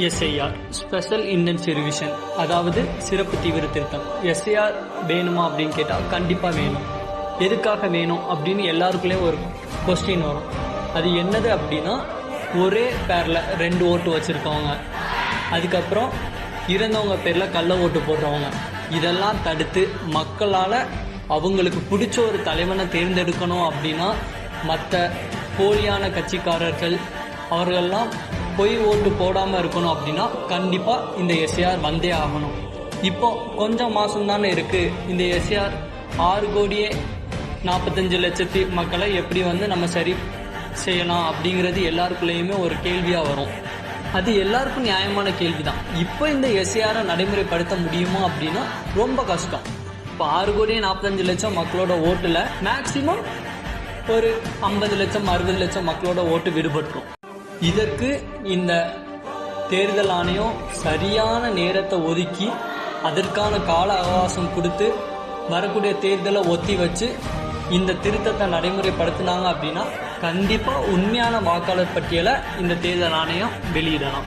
SIR special intensive revision, அதாவது சிறப்பு தீவிர திருத்தம். எஸ்ஐஆர் வேணுமா அப்படின்னு கேட்டால் கண்டிப்பாக வேணும். எதுக்காக வேணும் அப்படின்னு எல்லாருக்குள்ளேயும் ஒரு கொஸ்டின் வரும். அது என்னது அப்படின்னா, ஒரே பேரில் 2 ஓட்டு வச்சுருக்கவங்க, அதுக்கப்புறம் இறந்தவங்க பேரில் கள்ள ஓட்டு போடுறவங்க, இதெல்லாம் தடுத்து மக்களால் அவங்களுக்கு பிடிச்ச ஒரு தலைவனை தேர்ந்தெடுக்கணும் அப்படின்னா மற்ற போலியான கட்சிக்காரர்கள் அவர்களெல்லாம் பொய் ஓட்டு போடாமல் இருக்கணும் அப்படின்னா கண்டிப்பாக இந்த எஸ்ஐஆர் வந்தே ஆகணும். இப்போ கொஞ்சம் மாதம் தானே இருக்குது. இந்த எஸ்ஐஆர் 6,45,00,000 மக்களை எப்படி நம்ம சரி செய்யலாம் அப்படிங்கிறது எல்லாருக்குள்ளேயுமே ஒரு கேள்வியாக வரும். அது எல்லாருக்கும் நியாயமான கேள்வி தான். இப்போ இந்த எஸ்ஐஆரை நடைமுறைப்படுத்த முடியுமா அப்படின்னா ரொம்ப கஷ்டம். இப்போ 6,45,00,000 மக்களோட ஓட்டில் மேக்சிமம் ஒரு 50 லட்சம் 60 லட்சம் மக்களோட ஓட்டு விடுபட்டுரும். இதற்கு இந்த தேர்தல் ஆணையம் சரியான நேரத்தை ஒதுக்கி அதற்கான கால அவகாசம் கொடுத்து வரக்கூடிய தேர்தலை ஒத்தி வச்சு இந்த திருத்தத்தை நடைமுறைப்படுத்தினாங்க அப்படின்னா கண்டிப்பாக உண்மையான வாக்காளர் பட்டியலை இந்த தேர்தல் ஆணையம் வெளியிடலாம்.